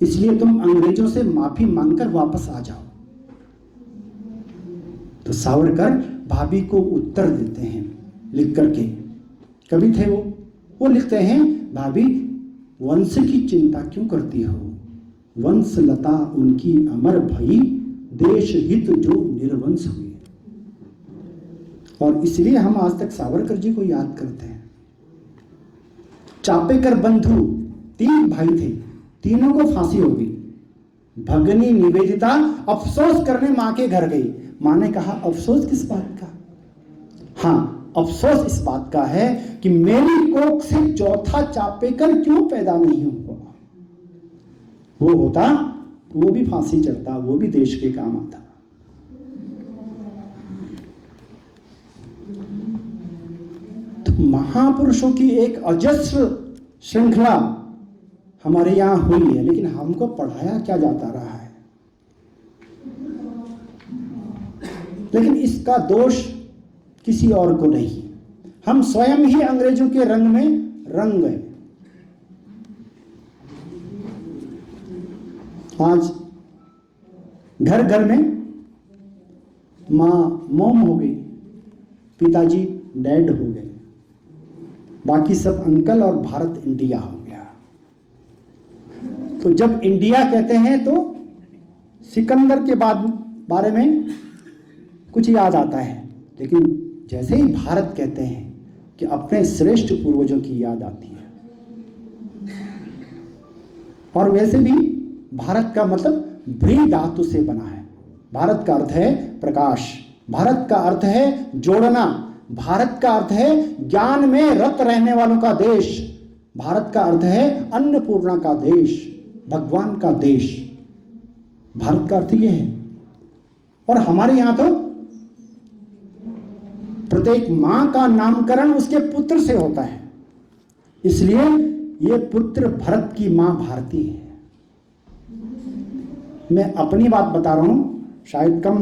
इसलिए तुम अंग्रेजों से माफी मांगकर वापस आ जाओ। तो सावरकर भाभी को उत्तर देते हैं लिख करके, कवि थे वो लिखते हैं, भाभी वंश की चिंता क्यों करती हो, वंश लता उनकी अमर भई, देश हित जो निर्वंश हुए। और इसलिए हम आज तक सावरकर जी को याद करते हैं। चापेकर बंधु 3 भाई थे, तीनों को फांसी हो गई। भगनी निवेदिता अफसोस करने मां के घर गई। मां ने कहा अफसोस किस बात का? हाँ, अफसोस इस बात का है कि मेरी कोख से चौथा चापेकर क्यों पैदा नहीं हुआ। वो होता वो भी फांसी चढ़ता, वो भी देश के काम आता। तो महापुरुषों की एक अजस्र श्रृंखला हमारे यहां हुई है, लेकिन हमको पढ़ाया क्या जाता रहा है। लेकिन इसका दोष किसी और को नहीं, हम स्वयं ही अंग्रेजों के रंग में रंग गए। आज घर घर में मां मॉम हो गई, पिताजी डैड हो गए, बाकी सब अंकल और भारत इंडिया हो गया। तो जब इंडिया कहते हैं तो सिकंदर के बाद बारे में कुछ याद आता है, लेकिन जैसे ही भारत कहते हैं कि अपने श्रेष्ठ पूर्वजों की याद आती है। और वैसे भी भारत का मतलब भ्री धातु से बना है। भारत का अर्थ है प्रकाश, भारत का अर्थ है जोड़ना, भारत का अर्थ है ज्ञान में रत रहने वालों का देश, भारत का अर्थ है अन्नपूर्णा का देश, भगवान का देश। भारत का अर्थ ये है। और हमारे यहां तो प्रत्येक मां का नामकरण उसके पुत्र से होता है, इसलिए ये पुत्र भरत की मां भारती है। मैं अपनी बात बता रहा हूं, शायद कम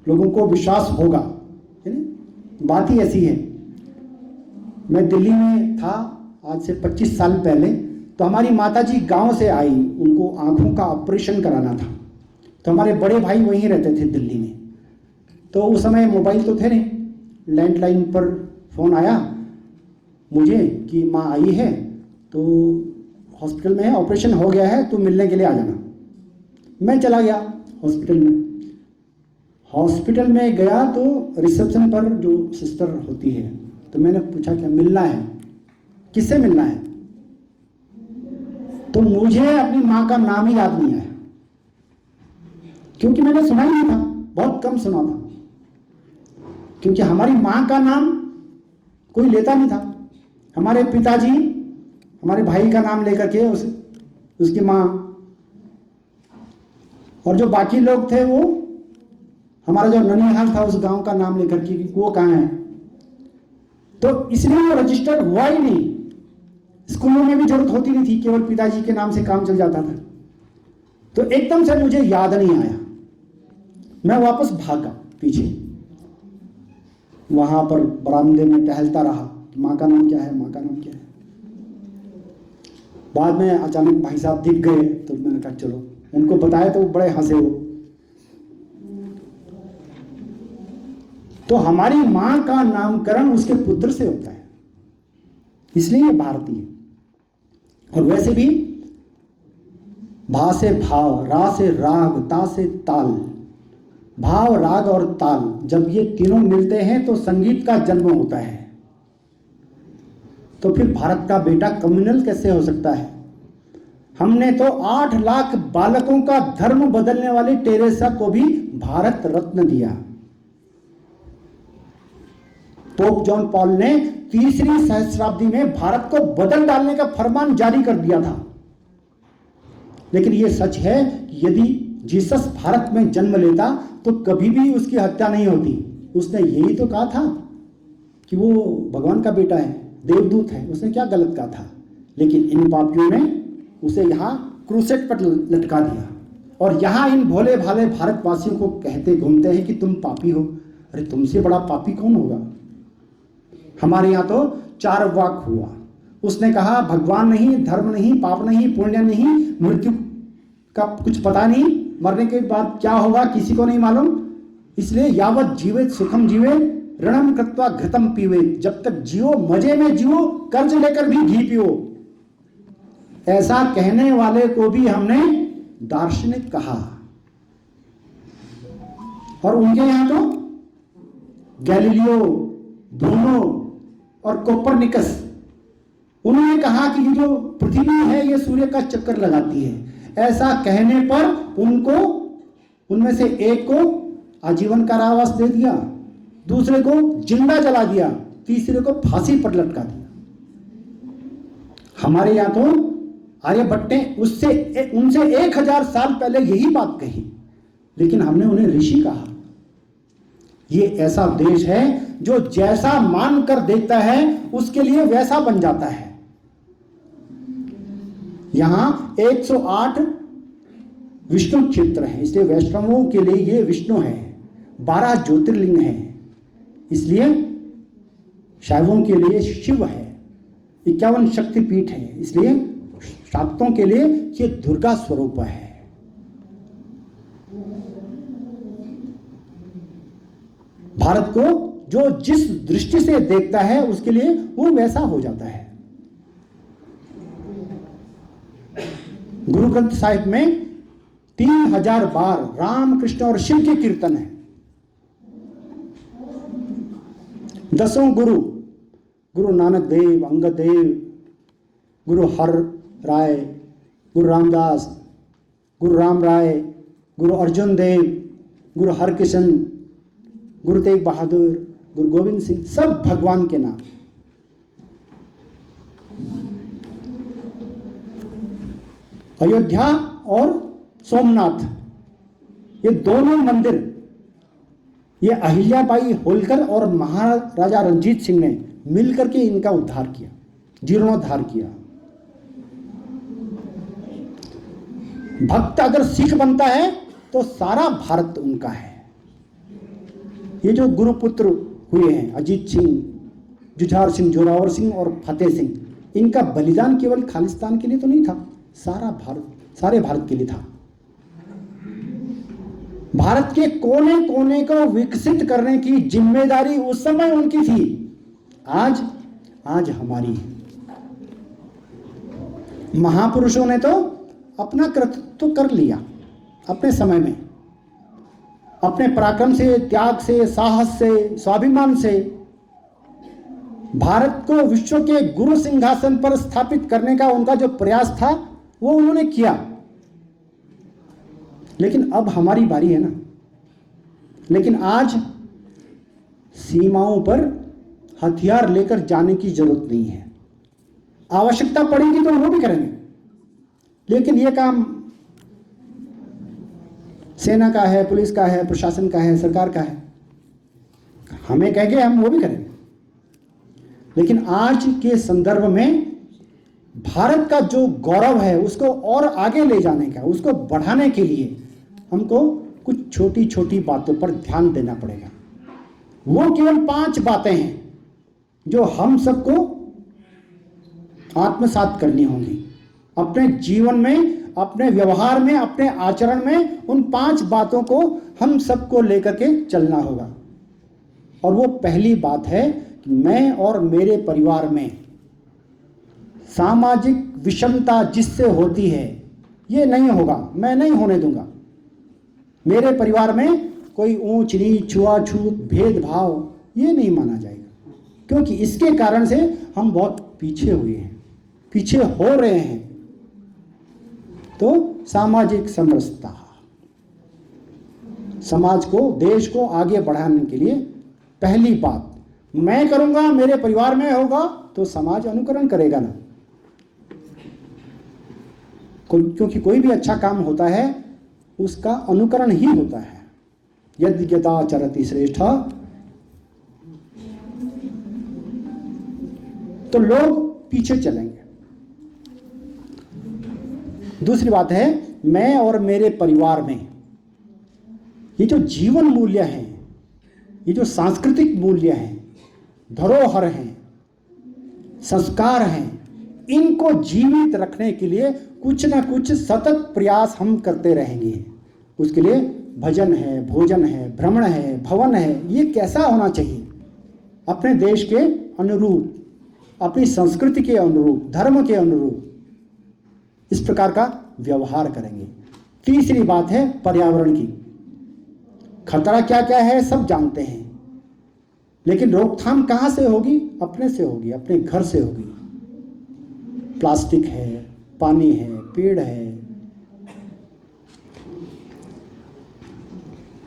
लोगों को विश्वास होगा, बात ही ऐसी है। मैं दिल्ली में था आज से 25 साल पहले, तो हमारी माताजी गांव से आई, उनको आंखों का ऑपरेशन कराना था। तो हमारे बड़े भाई वहीं रहते थे दिल्ली में। तो उस समय मोबाइल तो थे नहीं, लैंडलाइन पर फ़ोन आया मुझे कि माँ आई है, तो हॉस्पिटल में है, ऑपरेशन हो गया है, तो मिलने के लिए आ जाना। मैं चला गया हॉस्पिटल में। हॉस्पिटल में गया तो रिसेप्शन पर जो सिस्टर होती है, तो मैंने पूछा क्या मिलना है, किससे मिलना है? तो मुझे अपनी माँ का नाम ही याद नहीं आया, क्योंकि मैंने सुना ही नहीं था, बहुत कम सुना था। क्योंकि हमारी माँ का नाम कोई लेता नहीं था। हमारे पिताजी हमारे भाई का नाम लेकर के उसकी माँ, और जो बाकी लोग थे वो हमारा जो ननिहाल था उस गांव का नाम लेकर के वो कहाँ है। तो इसलिए वो रजिस्टर्ड हुआ ही नहीं। स्कूलों में भी जरूरत होती नहीं थी, केवल पिताजी के नाम से काम चल जाता था। तो एकदम से मुझे याद नहीं आया, मैं वापस भागा पीछे, वहां पर बरामदे में टहलता रहा, माँ का नाम क्या है, माँ का नाम क्या है। बाद में अचानक भाई साहब दिख गए, तो मैंने कहा चलो, उनको बताया तो बड़े हंसे वो। तो हमारी माँ का नामकरण उसके पुत्र से होता है, इसलिए ये भारतीय। और वैसे भी भा से भाव, रा से राग, ता से ताल, भाव राग और ताल, जब ये तीनों मिलते हैं तो संगीत का जन्म होता है। तो फिर भारत का बेटा कम्युनल कैसे हो सकता है? हमने तो 8 लाख बालकों का धर्म बदलने वाली टेरेसा को भी भारत रत्न दिया। पोप जॉन पॉल ने 3री सहस्राब्दी में भारत को बदल डालने का फरमान जारी कर दिया था। लेकिन यह सच है कि यदि जीसस भारत में जन्म लेता तो कभी भी उसकी हत्या नहीं होती। उसने यही तो कहा था कि वो भगवान का बेटा है, देवदूत है, उसने क्या गलत कहा था। लेकिन इन पापियों ने उसे यहाँ क्रूसेट पर लटका दिया, और यहाँ इन भोले भाले भारतवासियों को कहते घूमते हैं कि तुम पापी हो। अरे तुमसे बड़ा पापी कौन होगा? हमारे यहाँ तो 4 वाक हुआ। उसने कहा भगवान नहीं, धर्म नहीं, पाप नहीं, पुण्य नहीं, मृत्यु का कुछ पता नहीं, मरने के बाद क्या होगा किसी को नहीं मालूम, इसलिए यावत जीवेत सुखम जीवे ऋणम कृत्वा घृतम पीवे, जब तक जियो मजे में जियो, कर्ज लेकर भी घी पियो। ऐसा कहने वाले को भी हमने दार्शनिक कहा। और उनके यहां तो गैलीलियो, ब्रूनो और कोपरनिकस, उन्होंने कहा कि ये जो पृथ्वी है ये सूर्य का चक्कर लगाती है। ऐसा कहने पर उनको, उनमें से एक को आजीवन कारावास दे दिया, दूसरे को जिंदा जला दिया, तीसरे को फांसी पर लटका दिया। हमारे यहां तो आर्यभट्ट ने उनसे 1000 साल पहले यही बात कही, लेकिन हमने उन्हें ऋषि कहा। ये ऐसा देश है जो जैसा मान कर देता है उसके लिए वैसा बन जाता है। यहां 108 विष्णु क्षेत्र है, इसलिए वैष्णवों के लिए ये विष्णु है। 12 ज्योतिर्लिंग है, इसलिए शैवों के लिए शिव है। 51 शक्तिपीठ है, इसलिए शाक्तों के लिए ये दुर्गा स्वरूप है। भारत को जो जिस दृष्टि से देखता है उसके लिए वो वैसा हो जाता है। गुरु ग्रंथ साहिब में 3000 बार राम, कृष्ण और शिव के कीर्तन है। 10 गुरु, गुरु नानक देव, अंगद देव, गुरु हर राय, गुरु रामदास, गुरु राम राय, गुरु अर्जुन देव, गुरु हरकिशन, गुरु तेग बहादुर, गुरु गोविंद सिंह, सब भगवान के नाम। अयोध्या और सोमनाथ, ये दोनों मंदिर, ये अहिल्याबाई होलकर और महाराजा रणजीत सिंह ने मिलकर के इनका उद्धार किया, जीर्णोद्धार किया। भक्त अगर सिख बनता है तो सारा भारत उनका है। ये जो गुरुपुत्र हुए हैं, अजीत सिंह, जुझार सिंह, जोरावर सिंह और फतेह सिंह, इनका बलिदान केवल खालिस्तान के लिए तो नहीं था, सारे भारत के लिए था। भारत के कोने कोने को विकसित करने की जिम्मेदारी उस समय उनकी थी, आज हमारी है। महापुरुषों ने तो अपना कर्तृत्व कर लिया अपने समय में, अपने पराक्रम से, त्याग से, साहस से, स्वाभिमान से भारत को विश्व के गुरु सिंहासन पर स्थापित करने का उनका जो प्रयास था वो उन्होंने किया। लेकिन अब हमारी बारी है ना। लेकिन आज सीमाओं पर हथियार लेकर जाने की जरूरत नहीं है। आवश्यकता पड़ेगी तो वो भी करेंगे, लेकिन ये काम सेना का है, पुलिस का है, प्रशासन का है, सरकार का है। हमें कहेंगे हम वो भी करेंगे। लेकिन आज के संदर्भ में भारत का जो गौरव है उसको और आगे ले जाने का, उसको बढ़ाने के लिए हमको कुछ छोटी छोटी बातों पर ध्यान देना पड़ेगा। वो केवल 5 बातें हैं जो हम सबको आत्मसात करनी होंगी अपने जीवन में, अपने व्यवहार में, अपने आचरण में। उन 5 बातों को हम सबको लेकर के चलना होगा। और वो पहली बात है कि मैं और मेरे परिवार में सामाजिक विषमता जिससे होती है ये नहीं होगा, मैं नहीं होने दूंगा। मेरे परिवार में कोई ऊंच नीच, छुआछूत, भेदभाव ये नहीं माना जाएगा, क्योंकि इसके कारण से हम बहुत पीछे हुए हैं, पीछे हो रहे हैं। तो सामाजिक समरसता, समाज को, देश को आगे बढ़ाने के लिए पहली बात मैं करूंगा, मेरे परिवार में होगा तो समाज अनुकरण करेगा ना। क्योंकि कोई भी अच्छा काम होता है उसका अनुकरण ही होता है। यदि यदा चरति श्रेष्ठ, तो लोग पीछे चलेंगे। दूसरी बात है मैं और मेरे परिवार में ये जो जीवन मूल्य हैं, ये जो सांस्कृतिक मूल्य हैं, धरोहर हैं, संस्कार हैं, इनको जीवित रखने के लिए कुछ ना कुछ सतत प्रयास हम करते रहेंगे। उसके लिए भजन है, भोजन है, भ्रमण है, भवन है, ये कैसा होना चाहिए? अपने देश के अनुरूप, अपनी संस्कृति के अनुरूप, धर्म के अनुरूप इस प्रकार का व्यवहार करेंगे। तीसरी बात है पर्यावरण की। खतरा क्या क्या है सब जानते हैं। लेकिन रोकथाम कहाँ से होगी? अपने से होगी, अपने घर से होगी। प्लास्टिक है, पानी है, पेड़ है,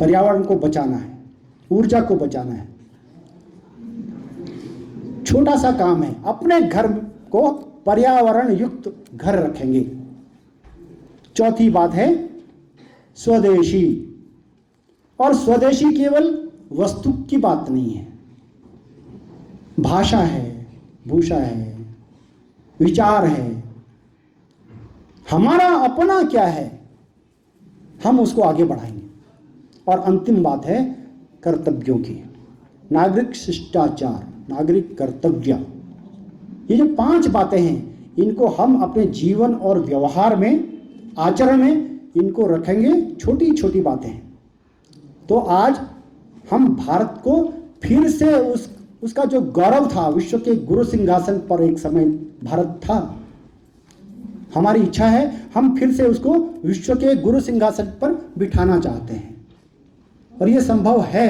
पर्यावरण को बचाना है, ऊर्जा को बचाना है। छोटा सा काम है, अपने घर को पर्यावरण युक्त घर रखेंगे। चौथी बात है स्वदेशी। और स्वदेशी केवल वस्तु की बात नहीं है, भाषा है, भूषा है, विचार है। हमारा अपना क्या है, हम उसको आगे बढ़ाएंगे। और अंतिम बात है कर्तव्यों की, नागरिक शिष्टाचार, नागरिक कर्तव्य। ये जो 5 बातें हैं, इनको हम अपने जीवन और व्यवहार में, आचरण में इनको रखेंगे। छोटी छोटी बातें हैं। तो आज हम भारत को फिर से उसका जो गौरव था, विश्व के गुरु सिंहासन पर एक समय भारत था, हमारी इच्छा है हम फिर से उसको विश्व के गुरु सिंहासन पर बिठाना चाहते हैं। और ये संभव है,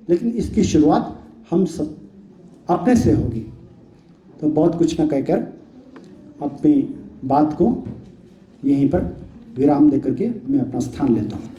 लेकिन इसकी शुरुआत हम सब अपने से होगी। तो बहुत कुछ न कहकर अपनी बात को यहीं पर विराम देकर के मैं अपना स्थान लेता हूँ।